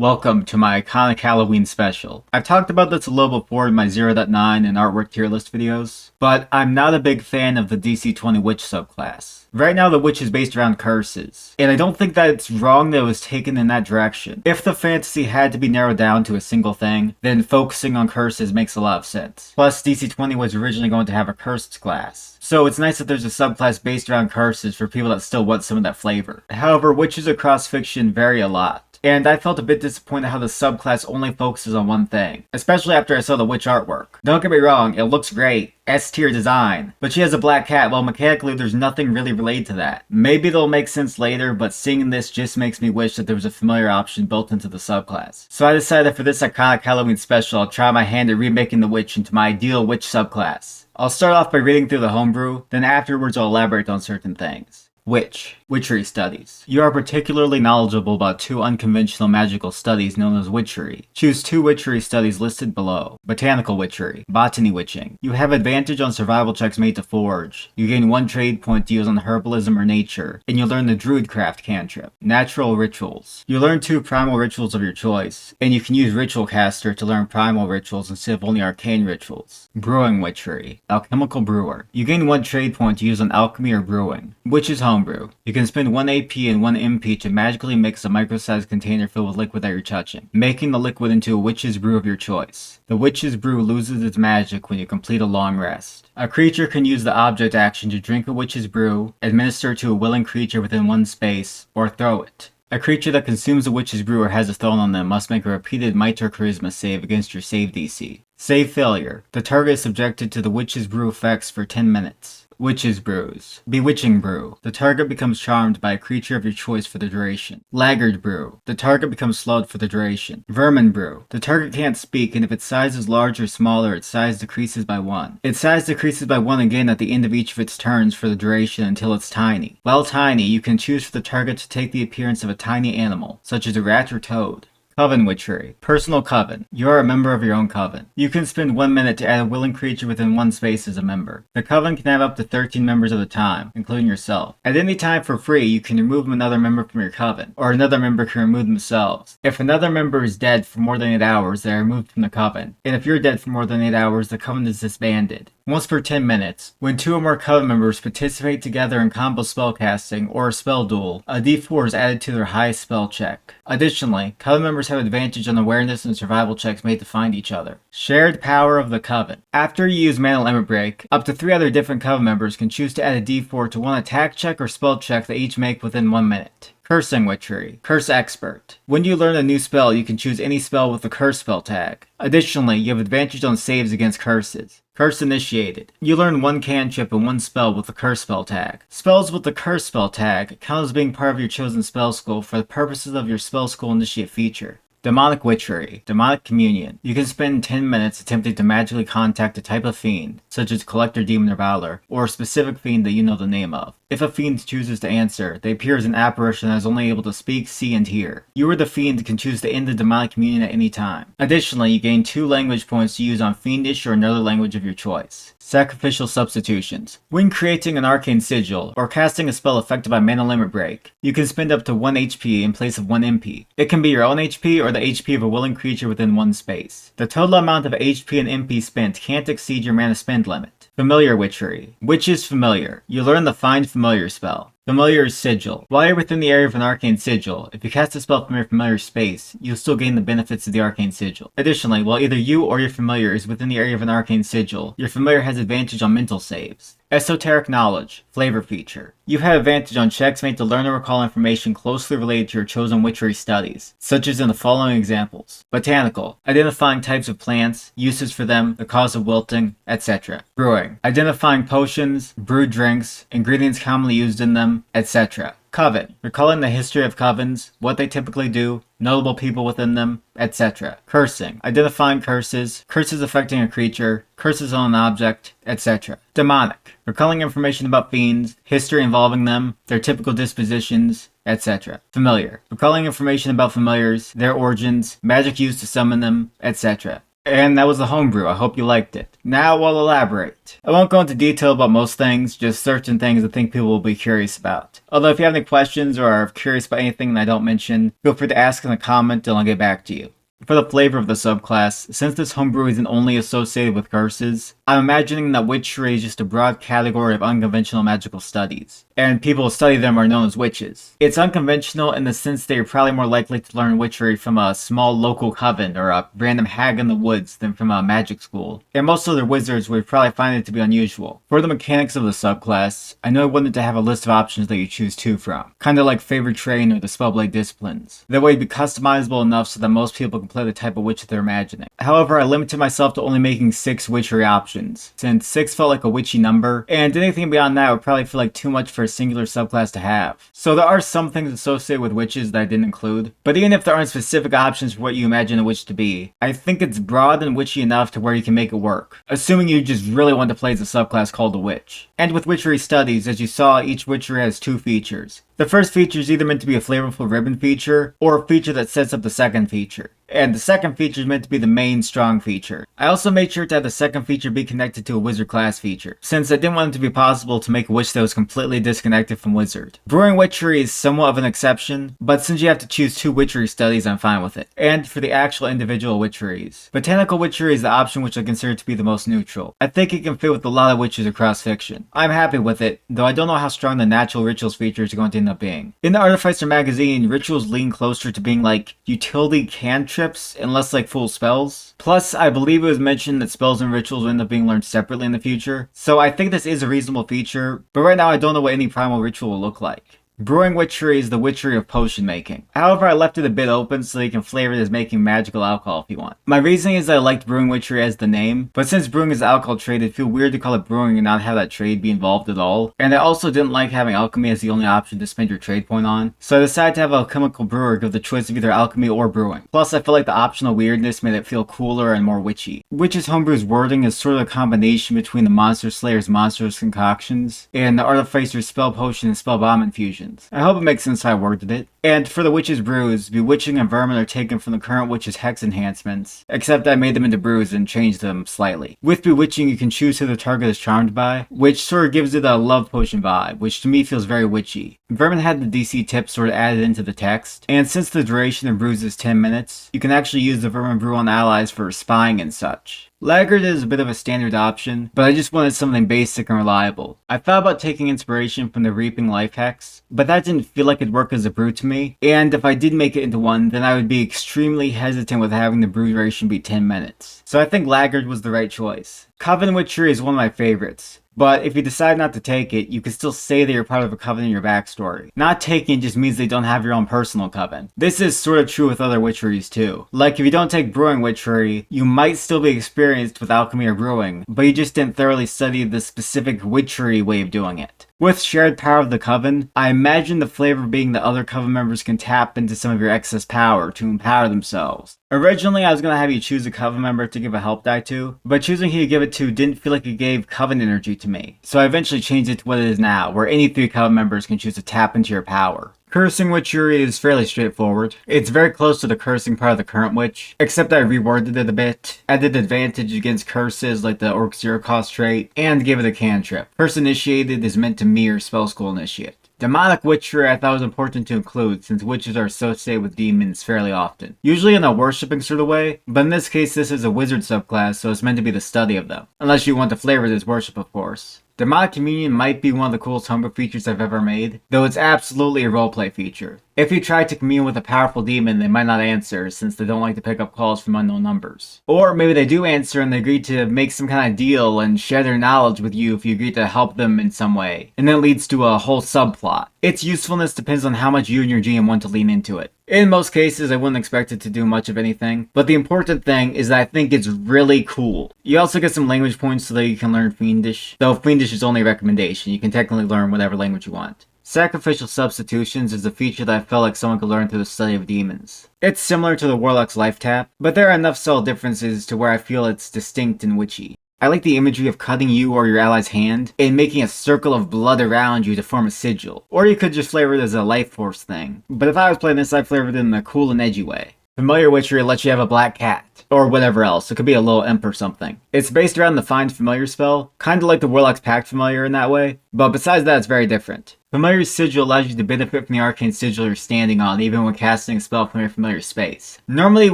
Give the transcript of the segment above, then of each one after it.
Welcome to my iconic Halloween special. I've talked about this a little before in my 0.9 and artwork tier list videos, but I'm not a big fan of the DC20 Witch Subclass. Right now the Witch is based around curses, and I don't think that it's wrong that it was taken in that direction. If the fantasy had to be narrowed down to a single thing, then focusing on curses makes a lot of sense. Plus, DC20 was originally going to have a cursed class, so it's nice that there's a subclass based around curses for people that still want some of that flavor. However, witches across fiction vary a lot. And I felt a bit disappointed how the subclass only focuses on one thing, especially after I saw the witch artwork. Don't get me wrong, it looks great, S-tier design, but she has a black cat. Well, mechanically there's nothing really related to that. Maybe it'll make sense later, but seeing this just makes me wish that there was a familiar option built into the subclass. So I decided for this iconic Halloween special, I'll try my hand at remaking the witch into my ideal witch subclass. I'll start off by reading through the homebrew, then afterwards I'll elaborate on certain things. Witchery Studies. You are particularly knowledgeable about two unconventional magical studies known as Witchery. Choose two Witchery Studies listed below. Botanical Witchery. Botany Witching. You have advantage on survival checks made to forage. You gain 1 trade point to use on Herbalism or Nature, and you learn the Druidcraft Cantrip. Natural Rituals. You learn 2 Primal Rituals of your choice, and you can use Ritual Caster to learn Primal Rituals instead of only Arcane Rituals. Brewing Witchery. Alchemical Brewer. You gain 1 trade point to use on Alchemy or Brewing. Witch's Homebrew. You can spend 1 AP and 1 MP to magically mix a micro-sized container filled with liquid that you're touching, making the liquid into a witch's brew of your choice. The witch's brew loses its magic when you complete a long rest. A creature can use the object action to drink a witch's brew, administer it to a willing creature within one space, or throw it. A creature that consumes a witch's brew or has a thrown on them must make a repeated might or charisma save against your save DC. Save failure. The target is subjected to the witch's brew effects for 10 minutes. Witch's Brews. Bewitching Brew. The target becomes charmed by a creature of your choice for the duration. Laggard Brew. The target becomes slowed for the duration. Vermin Brew. The target can't speak, and if its size is large or smaller, its size decreases by 1. Its size decreases by 1 again at the end of each of its turns for the duration until it's tiny. While tiny, you can choose for the target to take the appearance of a tiny animal, such as a rat or toad. Coven Witchery. Personal Coven. You are a member of your own coven. You can spend 1 minute to add a willing creature within one space as a member. The coven can have up to 13 members at a time, including yourself. At any time for free, you can remove another member from your coven, or another member can remove themselves. If another member is dead for more than 8 hours, they are removed from the coven. And if you're dead for more than 8 hours, the coven is disbanded. Once per 10 minutes. When 2 or more coven members participate together in combo spellcasting or a spell duel, a d4 is added to their highest spell check. Additionally, coven members have advantage on awareness and survival checks made to find each other. Shared Power of the Coven. After you use Mana Limit Break, up to 3 other different coven members can choose to add a d4 to one attack check or spell check they each make within 1 minute. Cursing Witchery. Curse Expert. When you learn a new spell, you can choose any spell with the curse spell tag. Additionally, you have advantage on saves against curses. Curse Initiated. You learn 1 cantrip and 1 spell with the curse spell tag. Spells with the curse spell tag count as being part of your chosen spell school for the purposes of your spell school initiate feature. Demonic Witchery. Demonic Communion. You can spend 10 minutes attempting to magically contact a type of fiend, such as Collector, Demon, or Valor, or a specific fiend that you know the name of. If a fiend chooses to answer, they appear as an apparition that is only able to speak, see, and hear. You or the fiend can choose to end the demonic communion at any time. Additionally, you gain 2 language points to use on Fiendish or another language of your choice. Sacrificial Substitutions. When creating an arcane sigil, or casting a spell affected by Mana Limit Break, you can spend up to 1 HP in place of 1 MP. It can be your own HP or the HP of a willing creature within one space. The total amount of HP and MP spent can't exceed your mana spend limit. Familiar Witchery. Witch is familiar. You learn the Find Familiar spell. Familiar Sigil. While you're within the area of an arcane sigil, if you cast a spell from your familiar space, you'll still gain the benefits of the arcane sigil. Additionally, while either you or your familiar is within the area of an arcane sigil, your familiar has advantage on mental saves. Esoteric Knowledge. Flavor Feature. You have advantage on checks made to learn or recall information closely related to your chosen witchery studies, such as in the following examples. Botanical. Identifying types of plants, uses for them, the cause of wilting, etc. Brewing. Identifying potions, brewed drinks, ingredients commonly used in them, etc. Coven. Recalling the history of covens, what they typically do, notable people within them, etc. Cursing. Identifying curses, curses affecting a creature, curses on an object, etc. Demonic. Recalling information about fiends, history involving them, their typical dispositions, etc. Familiar. Recalling information about familiars, their origins, magic used to summon them, etc. And that was the homebrew. I hope you liked it. Now I'll elaborate. I won't go into detail about most things, just certain things I think people will be curious about. Although if you have any questions or are curious about anything that I don't mention, feel free to ask in a comment and I'll get back to you. For the flavor of the subclass, since this homebrew isn't only associated with curses, I'm imagining that witchery is just a broad category of unconventional magical studies, and people who study them are known as witches. It's unconventional in the sense that you're probably more likely to learn witchery from a small local coven or a random hag in the woods than from a magic school, and most other wizards would probably find it to be unusual. For the mechanics of the subclass, I know I wanted to have a list of options that you choose two from, kinda like favorite train or the spellblade disciplines. That way it'd be customizable enough so that most people can play the type of witch they're imagining. However, I limited myself to only making 6 witchery options, since 6 felt like a witchy number, and anything beyond that would probably feel like too much for a singular subclass to have. So there are some things associated with witches that I didn't include, but even if there aren't specific options for what you imagine a witch to be, I think it's broad and witchy enough to where you can make it work, assuming you just really want to play as a subclass called a witch. And with Witchery Studies, as you saw, each witchery has 2 features. The first feature is either meant to be a flavorful ribbon feature, or a feature that sets up the second feature. And the second feature is meant to be the main strong feature. I also made sure to have the second feature be connected to a wizard class feature, since I didn't want it to be possible to make a witch that was completely disconnected from wizard. Brewing Witchery is somewhat of an exception, but since you have to choose 2 witchery studies, I'm fine with it. And for the actual individual witcheries, Botanical Witchery is the option which I consider to be the most neutral. I think it can fit with a lot of witches across fiction. I'm happy with it, though I don't know how strong the natural rituals features are going to end up being. In the Artificer magazine, rituals lean closer to being like utility cantrips and less like full spells. Plus, I believe it was mentioned that spells and rituals will end up being learned separately in the future, so I think this is a reasonable feature, but right now I don't know what any primal ritual will look like. Brewing Witchery is the witchery of potion making. However, I left it a bit open so that you can flavor it as making magical alcohol if you want. My reasoning is that I liked Brewing Witchery as the name, but since brewing is an alcohol trade, it'd feel weird to call it brewing and not have that trade be involved at all. And I also didn't like having alchemy as the only option to spend your trade point on, so I decided to have Alchemical Brewer give the choice of either alchemy or brewing. Plus, I feel like the optional weirdness made it feel cooler and more witchy. Witch's Homebrew's wording is sort of a combination between the Monster Slayer's monstrous concoctions and the Artificer's spell potion and spell bomb infusions. I hope it makes sense how I worded it. And for the Witch's Brews, Bewitching and Vermin are taken from the current Witch's Hex enhancements, except I made them into brews and changed them slightly. With Bewitching, you can choose who the target is charmed by, which sort of gives it a love potion vibe, which to me feels very witchy. Vermin had the DC tips sort of added into the text, and since the duration of brews is 10 minutes, you can actually use the Vermin brew on allies for spying and such. Laggard is a bit of a standard option, but I just wanted something basic and reliable. I thought about taking inspiration from the Reaping life hex, but that didn't feel like it'd work as a brew to me, and if I did make it into one, then I would be extremely hesitant with having the brew duration be 10 minutes. So I think Laggard was the right choice. Coven Witchery is one of my favorites. But if you decide not to take it, you can still say that you're part of a coven in your backstory. Not taking it just means they don't have your own personal coven. This is sort of true with other witcheries too. Like if you don't take Brewing Witchery, you might still be experienced with alchemy or brewing, but you just didn't thoroughly study the specific witchery way of doing it. With Shared Power of the Coven, I imagine the flavor being that other Coven members can tap into some of your excess power to empower themselves. Originally, I was going to have you choose a Coven member to give a help die to, but choosing who you give it to didn't feel like it gave Coven energy to me, so I eventually changed it to what it is now, where any 3 Coven members can choose to tap into your power. Cursing Witchery is fairly straightforward. It's very close to the cursing part of the current witch, except I reworded it a bit, added advantage against curses like the Orc Zero Cost trait, and gave it a cantrip. Curse Initiated is meant to mirror Spell School Initiate. Demonic Witchery I thought was important to include since witches are associated with demons fairly often. Usually in a worshipping sort of way, but in this case this is a wizard subclass so it's meant to be the study of them. Unless you want to flavor this worship of course. Demonic Communion might be one of the coolest homebrew features I've ever made, though it's absolutely a roleplay feature. If you try to commune with a powerful demon, they might not answer since they don't like to pick up calls from unknown numbers. Or maybe they do answer and they agree to make some kind of deal and share their knowledge with you if you agree to help them in some way, and then it leads to a whole subplot. Its usefulness depends on how much you and your GM want to lean into it. In most cases, I wouldn't expect it to do much of anything, but the important thing is that I think it's really cool. You also get some language points so that you can learn Fiendish, though Fiendish is only a recommendation, you can technically learn whatever language you want. Sacrificial Substitutions is a feature that I felt like someone could learn through the study of demons. It's similar to the Warlock's Life Tap, but there are enough subtle differences to where I feel it's distinct and witchy. I like the imagery of cutting you or your ally's hand and making a circle of blood around you to form a sigil. Or you could just flavor it as a life force thing. But if I was playing this, I'd flavor it in a cool and edgy way. Familiar Witchery lets you have a black cat. Or whatever else. It could be a little imp or something. It's based around the Find Familiar spell, kind of like the Warlock's Pact Familiar in that way, but besides that it's very different. Familiar Sigil allows you to benefit from the arcane sigil you're standing on, even when casting a spell from your familiar space. Normally you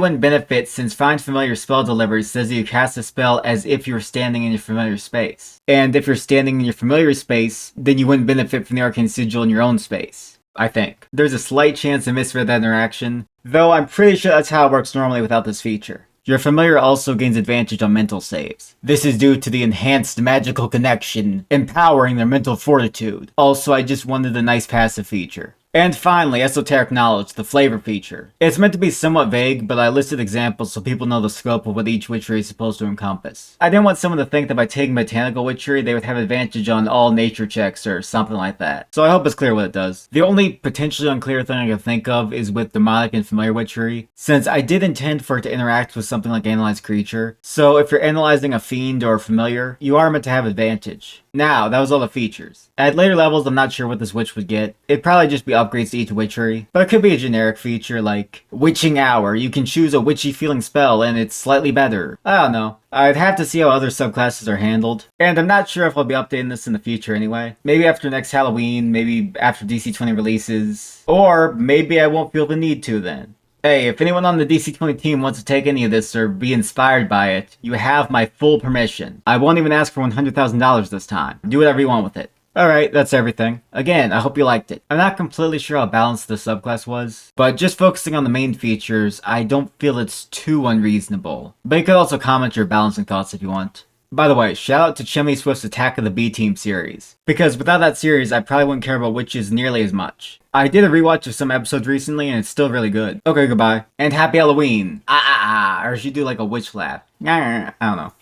wouldn't benefit since Find Familiar Spell Delivery says that you cast a spell as if you're standing in your familiar space. And if you're standing in your familiar space, then you wouldn't benefit from the arcane sigil in your own space. I think. There's a slight chance I misread that interaction, though I'm pretty sure that's how it works normally without this feature. Your familiar also gains advantage on mental saves. This is due to the enhanced magical connection, empowering their mental fortitude. Also, I just wanted a nice passive feature. And finally, Esoteric Knowledge, the flavor feature. It's meant to be somewhat vague, but I listed examples so people know the scope of what each witchery is supposed to encompass. I didn't want someone to think that by taking Botanical Witchery, they would have advantage on all nature checks or something like that. So I hope it's clear what it does. The only potentially unclear thing I can think of is with Demonic and Familiar Witchery, since I did intend for it to interact with something like Analyze Creature. So if you're analyzing a fiend or a familiar, you are meant to have advantage. Now, that was all the features. At later levels, I'm not sure what this witch would get. It'd probably just be upgrades to each witchery, but it could be a generic feature like Witching Hour. You can choose a witchy feeling spell and it's slightly better. I don't know. I'd have to see how other subclasses are handled, and I'm not sure if I'll be updating this in the future anyway. Maybe after next Halloween, maybe after DC20 releases, or maybe I won't feel the need to then. Hey, if anyone on the DC20 team wants to take any of this or be inspired by it, you have my full permission. I won't even ask for $100,000 this time. Do whatever you want with it. Alright, that's everything. Again, I hope you liked it. I'm not completely sure how balanced the subclass was, but just focusing on the main features, I don't feel it's too unreasonable. But you could also comment your balancing thoughts if you want. By the way, shout out to Chimney Swift's Attack of the B-Team series, because without that series, I probably wouldn't care about witches nearly as much. I did a rewatch of some episodes recently, and it's still really good. Okay, goodbye. And happy Halloween! Or should you do like a witch laugh? I don't know.